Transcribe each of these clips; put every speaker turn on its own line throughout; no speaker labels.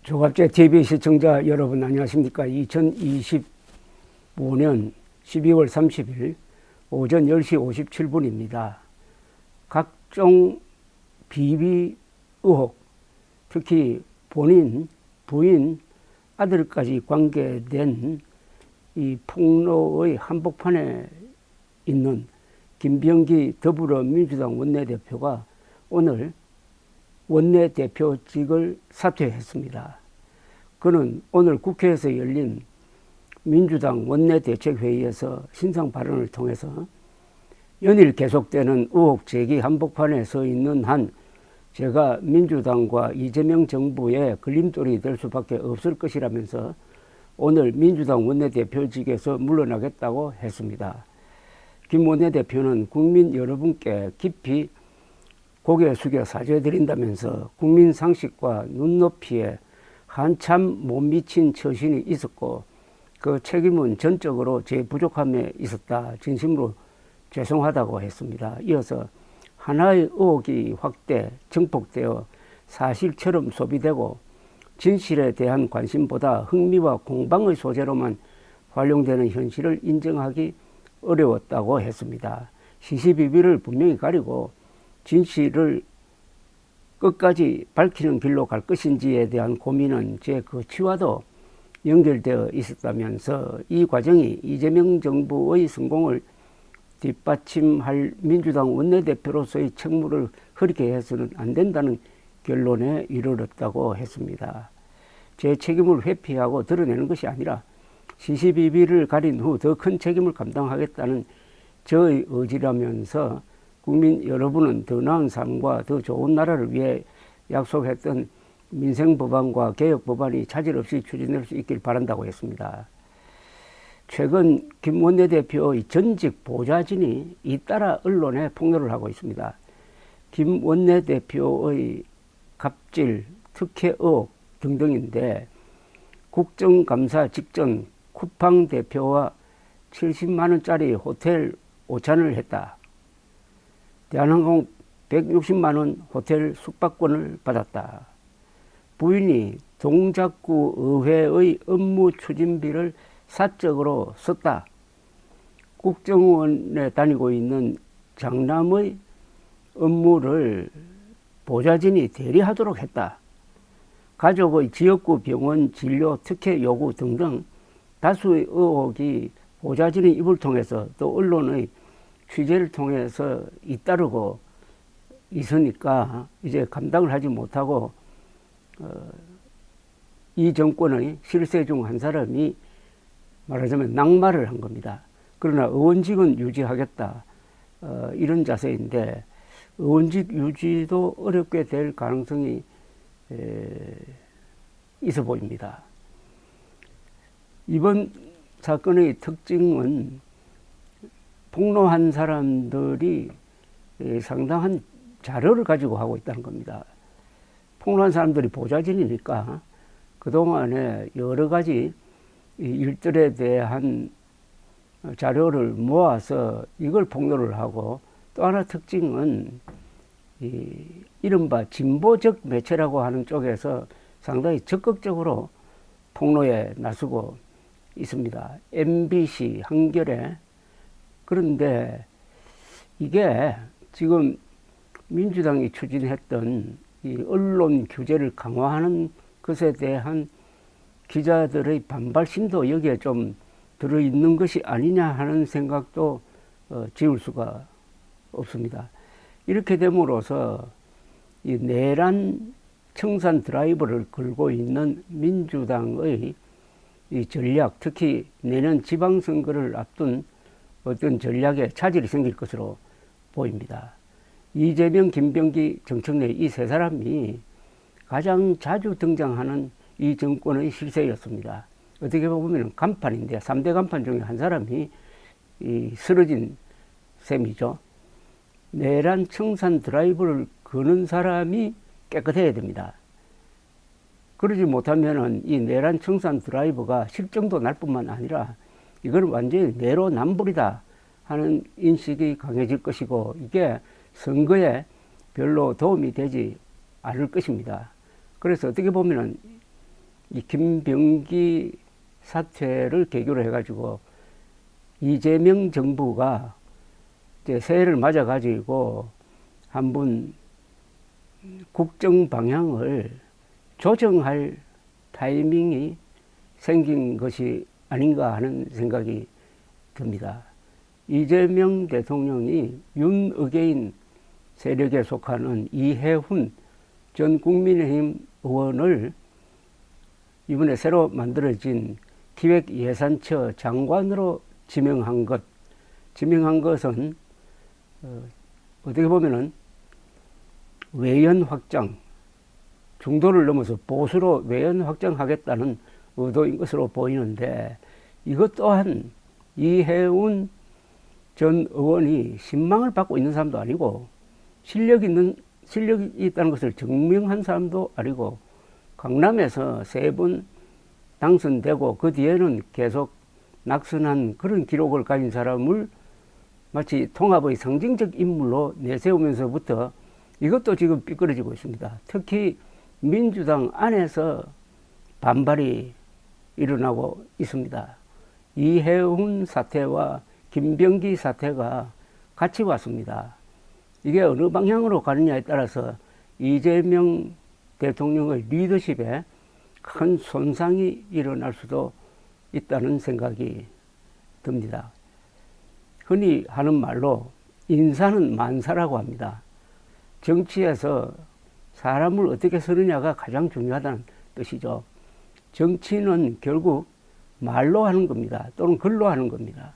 조갑제 TV 시청자 여러분 안녕하십니까. 2025년 12월 30일 오전 10시 57분입니다. 각종 비비 의혹, 특히 본인, 부인, 아들까지 관계된 이 폭로의 한복판에 있는 김병기 더불어민주당 원내대표가 오늘 원내대표직을 사퇴했습니다. 그는 오늘 국회에서 열린 민주당 원내대책회의에서 신상 발언을 통해서 연일 계속되는 의혹 제기 한복판에 서 있는 한 제가 민주당과 이재명 정부의 걸림돌이 될 수밖에 없을 것이라면서 오늘 민주당 원내대표직에서 물러나겠다고 했습니다. 김 원내대표는 국민 여러분께 깊이 고개 숙여 사죄드린다면서 국민 상식과 눈높이에 한참 못 미친 처신이 있었고 그 책임은 전적으로 제 부족함에 있었다. 진심으로 죄송하다고 했습니다. 이어서 하나의 의혹이 확대, 증폭되어 사실처럼 소비되고 진실에 대한 관심보다 흥미와 공방의 소재로만 활용되는 현실을 인정하기 어려웠다고 했습니다. 시시비비를 분명히 가리고 진실을 끝까지 밝히는 길로 갈 것인지에 대한 고민은 제 거취와도 연결되어 있었다면서 이 과정이 이재명 정부의 성공을 뒷받침할 민주당 원내대표로서의 책무를 흐리게 해서는 안 된다는 결론에 이르렀다고 했습니다. 제 책임을 회피하고 드러내는 것이 아니라 시시비비를 가린 후 더 큰 책임을 감당하겠다는 저의 의지라면서 국민 여러분은 더 나은 삶과 더 좋은 나라를 위해 약속했던 민생법안과 개혁법안이 차질 없이 추진될 수 있길 바란다고 했습니다. 최근 김 원내대표의 전직 보좌진이 잇따라 언론에 폭로를 하고 있습니다. 김 원내대표의 갑질, 특혜 의혹 등등인데 국정감사 직전 쿠팡 대표와 70만 원짜리 호텔 오찬을 했다. 대한항공 160만 원 호텔 숙박권을 받았다. 부인이 동작구 의회의 업무 추진비를 사적으로 썼다. 국정원에 다니고 있는 장남의 업무를 보좌진이 대리하도록 했다. 가족의 지역구 병원 진료 특혜 요구 등등 다수의 의혹이 보좌진의 입을 통해서 또 언론의 취재를 통해서 잇따르고 있으니까 이제 감당을 하지 못하고 이 정권의 실세 중 한 사람이 말하자면 낙마를 한 겁니다. 그러나 의원직은 유지하겠다. 이런 자세인데 의원직 유지도 어렵게 될 가능성이 있어 보입니다. 이번 사건의 특징은 폭로한 사람들이 상당한 자료를 가지고 하고 있다는 겁니다. 폭로한 사람들이 보좌진이니까 그동안에 여러 가지 일들에 대한 자료를 모아서 이걸 폭로를 하고 또 하나 특징은 이른바 진보적 매체라고 하는 쪽에서 상당히 적극적으로 폭로에 나서고 있습니다. MBC, 한겨레. 그런데 이게 지금 민주당이 추진했던 이 언론 규제를 강화하는 것에 대한 기자들의 반발심도 여기에 좀 들어있는 것이 아니냐 하는 생각도 지울 수가 없습니다. 이렇게 됨으로써 이 내란 청산 드라이버를 걸고 있는 민주당의 이 전략, 특히 내년 지방선거를 앞둔 어떤 전략에 차질이 생길 것으로 보입니다. 이재명, 김병기, 정청래 이 세 사람이 가장 자주 등장하는 이 정권의 실세였습니다. 어떻게 보면 간판인데 3대 간판 중에 한 사람이 쓰러진 셈이죠. 내란 청산 드라이브를 거는 사람이 깨끗해야 됩니다. 그러지 못하면은 이 내란 청산 드라이브가 실정도 날 뿐만 아니라 이건 완전히 내로남불이다 하는 인식이 강해질 것이고 이게 선거에 별로 도움이 되지 않을 것입니다. 그래서 어떻게 보면은 이 김병기 사퇴를 계기로 해가지고 이재명 정부가 이제 새해를 맞아가지고 한번 국정 방향을 조정할 타이밍이 생긴 것이 아닌가 하는 생각이 듭니다. 이재명 대통령이 윤의계인 세력에 속하는 이해훈 전 국민의힘 의원을 이번에 새로 만들어진 기획예산처 장관으로 지명한 것은 어떻게 보면은 외연 확장, 중도를 넘어서 보수로 외연 확장하겠다는 의도인 것으로 보이는데, 이것 또한 이해운 전 의원이 신망을 받고 있는 사람도 아니고 실력이 있다는 것을 증명한 사람도 아니고, 강남에서 3번 당선되고 그 뒤에는 계속 낙선한 그런 기록을 가진 사람을 마치 통합의 상징적 인물로 내세우면서부터 이것도 지금 삐뚤어지고 있습니다. 특히 민주당 안에서 반발이 일어나고 있습니다. 이해훈 사태와 김병기 사태가 같이 왔습니다. 이게 어느 방향으로 가느냐에 따라서 이재명 대통령의 리더십에 큰 손상이 일어날 수도 있다는 생각이 듭니다. 흔히 하는 말로 인사는 만사라고 합니다. 정치에서 사람을 어떻게 쓰느냐가 가장 중요하다는 뜻이죠. 정치는 결국 말로 하는 겁니다. 또는 글로 하는 겁니다.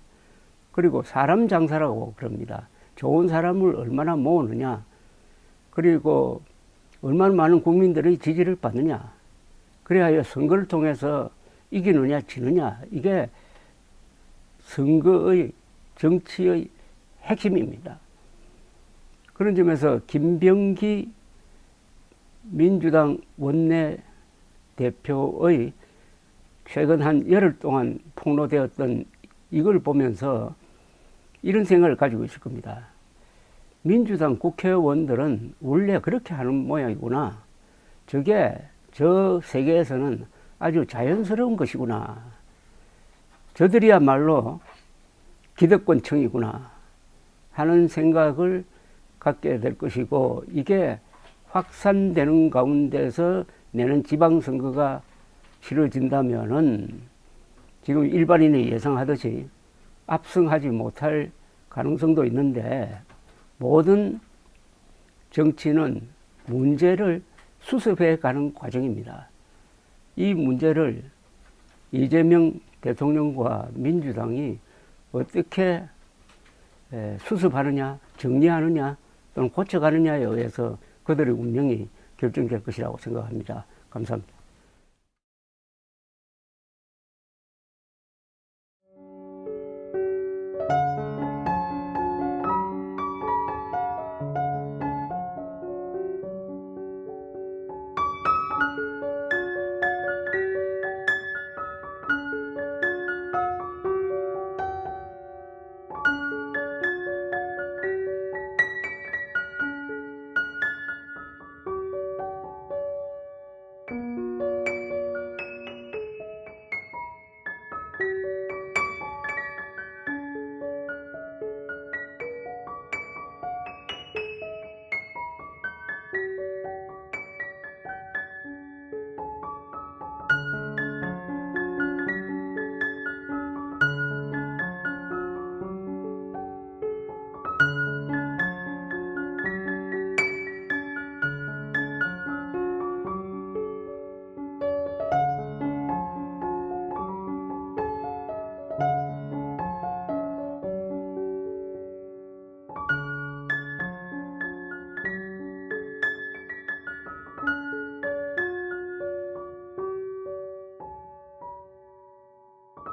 그리고 사람 장사라고 그럽니다. 좋은 사람을 얼마나 모으느냐, 그리고 얼마나 많은 국민들의 지지를 받느냐, 그래야 선거를 통해서 이기느냐 지느냐, 이게 선거의 정치의 핵심입니다. 그런 점에서 김병기 민주당 원내대표의 최근 한 열흘 동안 폭로되었던 이걸 보면서 이런 생각을 가지고 있을 겁니다. 민주당 국회의원들은 원래 그렇게 하는 모양이구나. 저게 저 세계에서는 아주 자연스러운 것이구나. 저들이야말로 기득권층이구나 하는 생각을 갖게 될 것이고, 이게 확산되는 가운데서 내는 지방선거가 치러진다면은 지금 일반인이 예상하듯이 압승하지 못할 가능성도 있는데, 모든 정치는 문제를 수습해 가는 과정입니다. 이 문제를 이재명 대통령과 민주당이 어떻게 수습하느냐, 정리하느냐, 또는 고쳐가느냐에 의해서 그들의 운명이 결정될 것이라고 생각합니다. 감사합니다.